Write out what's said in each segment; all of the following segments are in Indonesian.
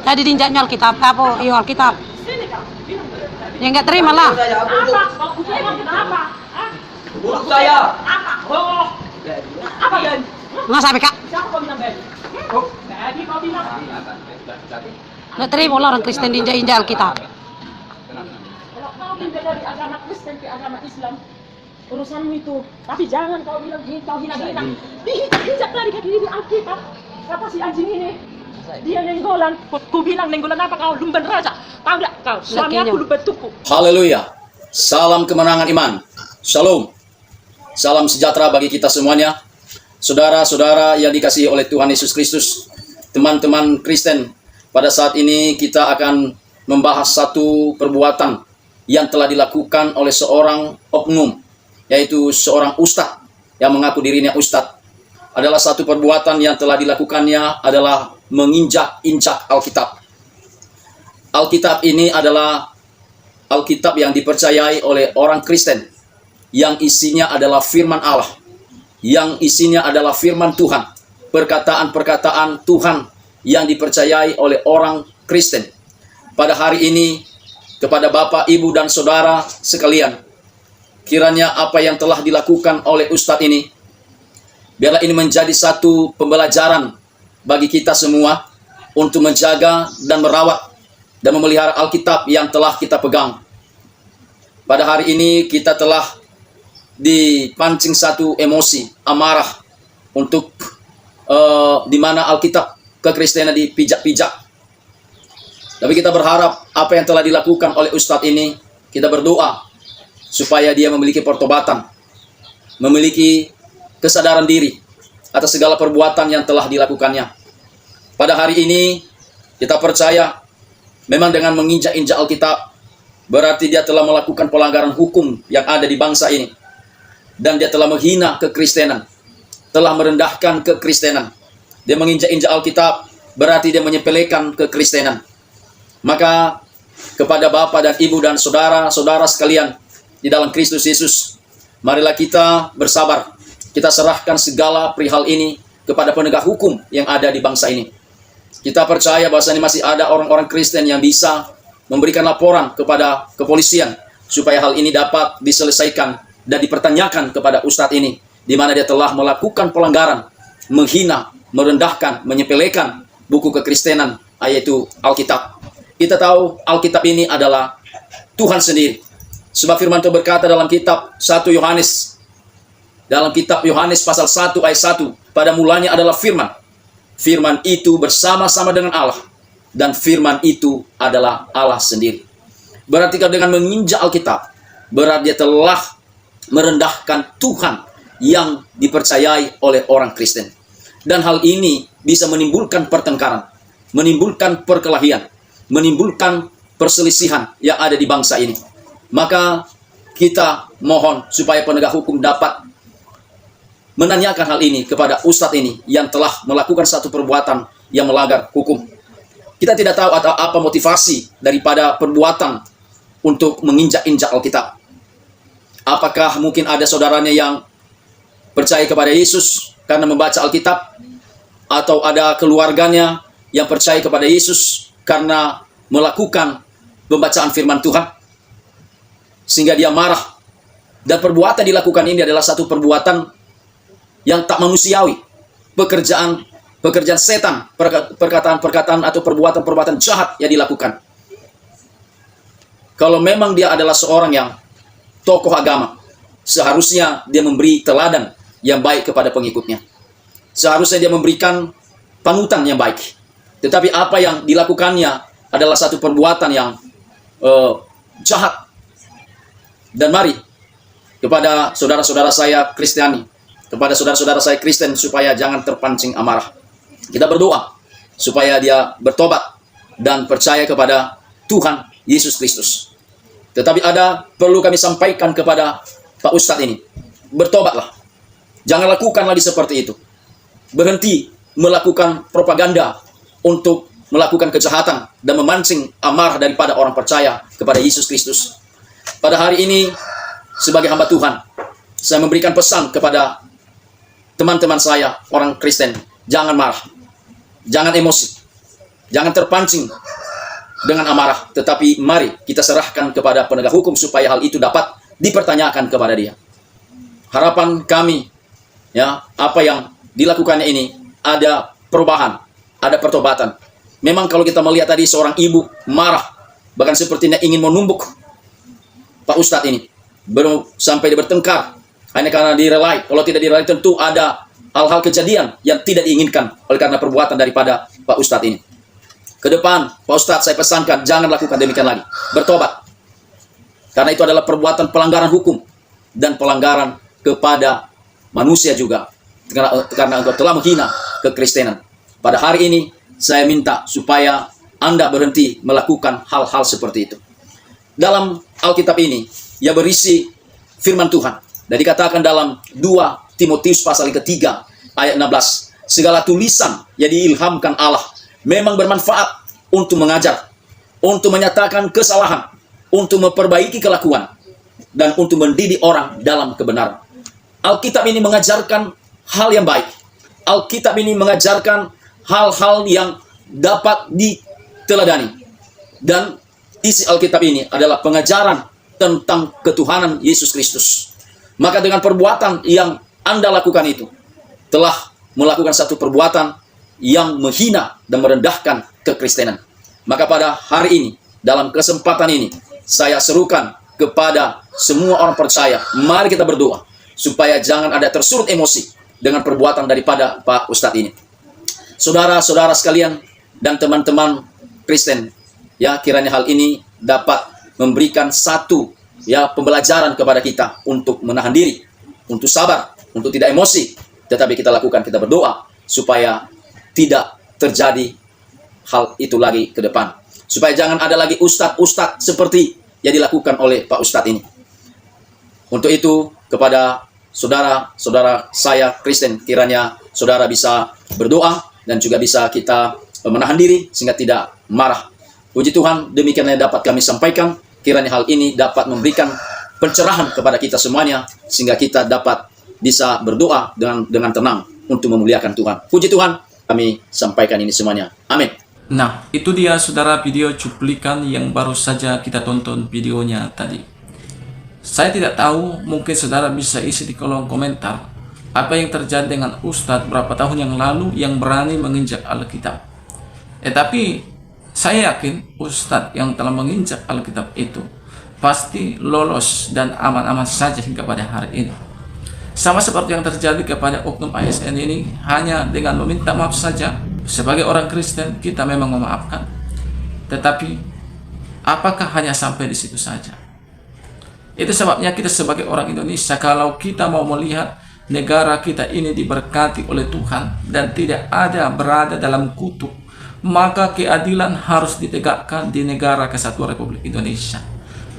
Tadi dinjaknya Alkitab apa? Iya Alkitab. Ya nggak terima lah. Buruk saya. Apa Ben? Nggak sampai kak. Siapa kau bilang Ben? Tadi kau bilang. Nggak terima lah orang Kristen dinjak-injak Alkitab. Kalau kau pindah dari agama Kristen ke agama Islam, urusanmu itu. Tapi jangan kau bilang kau hina-hina. Dihijak dari kaki di Alkitab. Kata si anjing ini, dia nenggolan. Ku bilang nenggolan apa kau? Lumban raja. Tahu nggak kau? Suami aku lumban tuku. Haleluya. Salam kemenangan iman. Shalom. Salam sejahtera bagi kita semuanya. Saudara-saudara yang dikasihi oleh Tuhan Yesus Kristus. Teman-teman Kristen, pada saat ini kita akan membahas satu perbuatan yang telah dilakukan oleh seorang oknum, yaitu seorang ustadz yang mengaku dirinya ustadz. Adalah satu perbuatan yang telah dilakukannya adalah menginjak-injak Alkitab. Alkitab ini adalah Alkitab yang dipercayai oleh orang Kristen, yang isinya adalah firman Allah, yang isinya adalah firman Tuhan, perkataan-perkataan Tuhan yang dipercayai oleh orang Kristen. Pada hari ini, kepada Bapak, Ibu, dan Saudara sekalian, kiranya apa yang telah dilakukan oleh Ustadz ini, biarlah ini menjadi satu pembelajaran bagi kita semua untuk menjaga dan merawat dan memelihara Alkitab yang telah kita pegang. Pada hari ini kita telah dipancing satu emosi, amarah, untuk di mana Alkitab kekristenan dipijak-pijak. Tapi kita berharap apa yang telah dilakukan oleh Ustadz ini, kita berdoa supaya dia memiliki pertobatan, memiliki kesadaran diri atas segala perbuatan yang telah dilakukannya. Pada hari ini kita percaya memang dengan menginjak-injak Alkitab berarti dia telah melakukan pelanggaran hukum yang ada di bangsa ini. Dan dia telah menghina kekristenan, telah merendahkan kekristenan. Dia menginjak-injak Alkitab berarti dia menyepelekan kekristenan. Maka kepada Bapak dan Ibu dan saudara-saudara sekalian di dalam Kristus Yesus, marilah kita bersabar. Kita serahkan segala perihal ini kepada penegak hukum yang ada di bangsa ini. Kita percaya bahwasanya masih ada orang-orang Kristen yang bisa memberikan laporan kepada kepolisian supaya hal ini dapat diselesaikan dan dipertanyakan kepada Ustadz ini, di mana dia telah melakukan pelanggaran, menghina, merendahkan, menyepelekan buku kekristenan, yaitu Alkitab. Kita tahu Alkitab ini adalah Tuhan sendiri. Sebab firman Tuhan berkata dalam kitab 1 Yohanes, dalam kitab Yohanes pasal 1 ayat 1, pada mulanya adalah firman. Firman itu bersama-sama dengan Allah, dan firman itu adalah Allah sendiri. Berarti kalau dengan menginjak Alkitab, berarti dia telah merendahkan Tuhan yang dipercayai oleh orang Kristen. Dan hal ini bisa menimbulkan pertengkaran, menimbulkan perkelahian, menimbulkan perselisihan yang ada di bangsa ini. Maka kita mohon supaya penegak hukum dapat menanyakan hal ini kepada Ustadz ini yang telah melakukan satu perbuatan yang melanggar hukum. Kita tidak tahu apa motivasi daripada perbuatan untuk menginjak-injak Alkitab. Apakah mungkin ada saudaranya yang percaya kepada Yesus karena membaca Alkitab, atau ada keluarganya yang percaya kepada Yesus karena melakukan pembacaan firman Tuhan sehingga dia marah, dan perbuatan dilakukan ini adalah satu perbuatan yang tak manusiawi, pekerjaan setan, perkataan-perkataan atau perbuatan-perbuatan jahat yang dilakukan. Kalau memang dia adalah seorang yang tokoh agama, seharusnya dia memberi teladan yang baik kepada pengikutnya. Seharusnya dia memberikan panutan yang baik. Tetapi apa yang dilakukannya adalah satu perbuatan yang jahat. Dan mari kepada saudara-saudara saya Kristiani, kepada saudara-saudara saya Kristen, supaya jangan terpancing amarah. Kita berdoa supaya dia bertobat dan percaya kepada Tuhan Yesus Kristus. Tetapi perlu kami sampaikan kepada Pak Ustadz ini, bertobatlah. Jangan lakukan lagi seperti itu. Berhenti melakukan propaganda untuk melakukan kejahatan dan memancing amarah daripada orang percaya kepada Yesus Kristus. Pada hari ini, sebagai hamba Tuhan, saya memberikan pesan kepada teman-teman saya, orang Kristen, jangan marah, jangan emosi, jangan terpancing dengan amarah, tetapi mari kita serahkan kepada penegak hukum supaya hal itu dapat dipertanyakan kepada dia. Harapan kami, ya, apa yang dilakukannya ini ada perubahan, ada pertobatan. Memang kalau kita melihat tadi seorang ibu marah, bahkan sepertinya ingin menumbuk Pak Ustadz ini, belum sampai dia bertengkar, hanya karena direlai. Kalau tidak direlai tentu ada hal-hal kejadian yang tidak diinginkan oleh karena perbuatan daripada Pak Ustadz ini. Ke depan, Pak Ustadz, saya pesankan jangan lakukan demikian lagi, bertobat. Karena itu adalah perbuatan pelanggaran hukum dan pelanggaran kepada manusia juga. Karena engkau telah menghina kekristenan. Pada hari ini, saya minta supaya Anda berhenti melakukan hal-hal seperti itu. Dalam Alkitab ini, ia berisi firman Tuhan. Dan dikatakan dalam 2 Timotius pasal yang ketiga, ayat 16. Segala tulisan yang diilhamkan Allah memang bermanfaat untuk mengajar, untuk menyatakan kesalahan, untuk memperbaiki kelakuan, dan untuk mendidik orang dalam kebenaran. Alkitab ini mengajarkan hal yang baik. Alkitab ini mengajarkan hal-hal yang dapat diteladani. Dan isi Alkitab ini adalah pengajaran tentang ketuhanan Yesus Kristus. Maka dengan perbuatan yang Anda lakukan itu, telah melakukan satu perbuatan yang menghina dan merendahkan kekristenan. Maka pada hari ini, dalam kesempatan ini, saya serukan kepada semua orang percaya, mari kita berdoa, supaya jangan ada tersulut emosi dengan perbuatan daripada Pak Ustadz ini. Saudara-saudara sekalian dan teman-teman Kristen, ya, kiranya hal ini dapat memberikan satu, ya, pembelajaran kepada kita untuk menahan diri, untuk sabar, untuk tidak emosi, tetapi kita lakukan, kita berdoa supaya tidak terjadi hal itu lagi ke depan, supaya jangan ada lagi ustadz-ustadz seperti yang dilakukan oleh Pak Ustadz ini. Untuk itu, kepada saudara-saudara saya Kristen, kiranya saudara bisa berdoa dan juga bisa kita menahan diri sehingga tidak marah. Puji Tuhan, demikian yang dapat kami sampaikan. Kiranya hal ini dapat memberikan pencerahan kepada kita semuanya sehingga kita dapat bisa berdoa dengan tenang untuk memuliakan Tuhan. Puji Tuhan, kami sampaikan ini semuanya. Amin. Nah, itu dia saudara video cuplikan yang baru saja kita tonton videonya tadi. Saya tidak tahu, mungkin saudara bisa isi di kolom komentar apa yang terjadi dengan Ustadz berapa tahun yang lalu yang berani menginjak Alkitab. Tapi saya yakin Ustadz yang telah menginjak Alkitab itu pasti lolos dan aman-aman saja hingga pada hari ini. Sama seperti yang terjadi kepada oknum ASN ini, hanya dengan meminta maaf saja. Sebagai orang Kristen, kita memang memaafkan. Tetapi, apakah hanya sampai di situ saja? Itu sebabnya kita sebagai orang Indonesia, kalau kita mau melihat negara kita ini diberkati oleh Tuhan dan tidak ada berada dalam kutuk, maka keadilan harus ditegakkan di negara Kesatuan Republik Indonesia.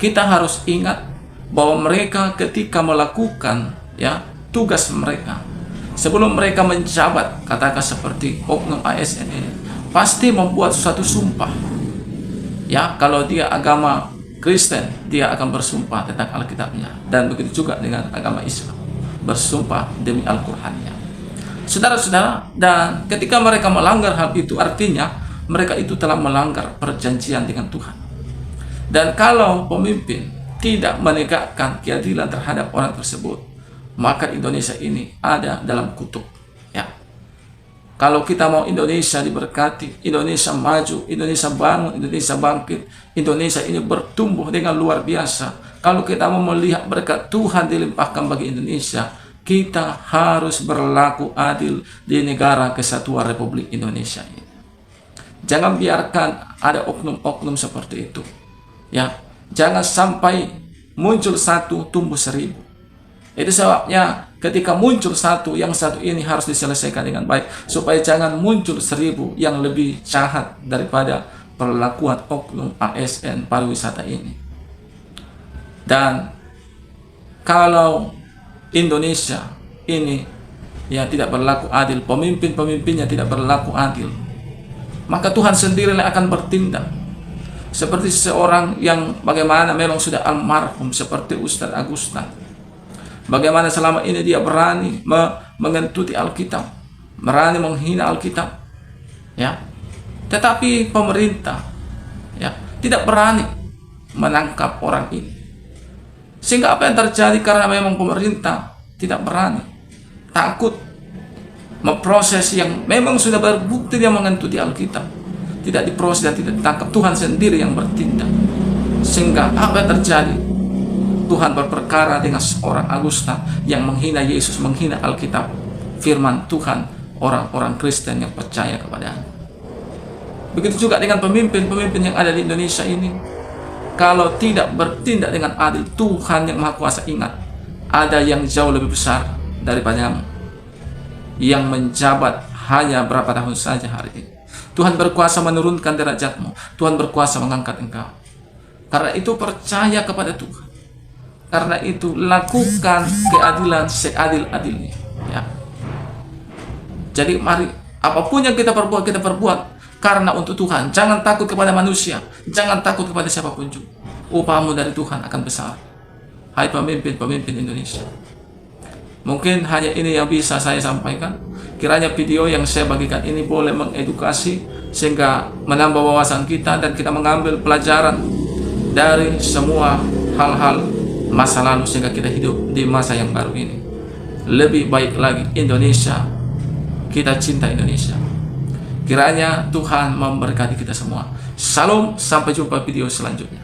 Kita harus ingat bahwa mereka ketika melakukan, ya, tugas mereka, sebelum mereka menjabat, katakan seperti oknum ASN ini, pasti membuat suatu sumpah. Ya, kalau dia agama Kristen, dia akan bersumpah tentang Alkitabnya, dan begitu juga dengan agama Islam, bersumpah demi Al-Qur'annya. Saudara-saudara, dan ketika mereka melanggar hal itu, artinya mereka itu telah melanggar perjanjian dengan Tuhan. Dan kalau pemimpin tidak menegakkan keadilan terhadap orang tersebut, maka Indonesia ini ada dalam kutuk. Ya. Kalau kita mau Indonesia diberkati, Indonesia maju, Indonesia bangun, Indonesia bangkit, Indonesia ini bertumbuh dengan luar biasa. Kalau kita mau melihat berkat Tuhan dilimpahkan bagi Indonesia, kita harus berlaku adil di negara Kesatuan Republik Indonesia ini. Jangan biarkan ada oknum-oknum seperti itu. Ya, jangan sampai muncul satu tumbuh seribu. Itu sebabnya ketika muncul satu, yang satu ini harus diselesaikan dengan baik, supaya jangan muncul 1000 yang lebih jahat daripada perlakuan oknum ASN pariwisata ini. Dan kalau Indonesia ini, ya, tidak berlaku adil, pemimpin-pemimpinnya tidak berlaku adil, maka Tuhan sendiri akan bertindak. Seperti seorang yang bagaimana memang sudah almarhum seperti Ustadz Agustan. Bagaimana selama ini dia berani mengentuti Alkitab, berani menghina Alkitab, ya. Tetapi pemerintah, ya, tidak berani menangkap orang ini. Sehingga apa yang terjadi karena memang pemerintah tidak berani, takut memproses yang memang sudah berbukti dia mengentuti Alkitab, tidak diproses dan tidak ditangkap. Tuhan sendiri yang bertindak. Sehingga apa yang terjadi? Tuhan berperkara dengan seorang Agusta yang menghina Yesus, menghina Alkitab, firman Tuhan, orang-orang Kristen yang percaya kepadanya. Begitu juga dengan pemimpin-pemimpin yang ada di Indonesia ini. Kalau tidak bertindak dengan adil, Tuhan yang Maha Kuasa ingat, ada yang jauh lebih besar daripadamu, yang menjabat hanya berapa tahun saja hari ini. Tuhan berkuasa menurunkan derajatmu, Tuhan berkuasa mengangkat engkau. Karena itu percaya kepada Tuhan. Karena itu lakukan keadilan seadil-adilnya, ya. Jadi mari apapun yang kita perbuat karena untuk Tuhan. Jangan takut kepada manusia, jangan takut kepada siapapun juga. Upahmu dari Tuhan akan besar. Hai pemimpin-pemimpin Indonesia. Mungkin hanya ini yang bisa saya sampaikan. Kiranya video yang saya bagikan ini boleh mengedukasi sehingga menambah wawasan kita dan kita mengambil pelajaran dari semua hal-hal masa lalu sehingga kita hidup di masa yang baru ini lebih baik lagi. Indonesia, kita cinta Indonesia. Kiranya Tuhan memberkati kita semua. Salam, sampai jumpa video selanjutnya.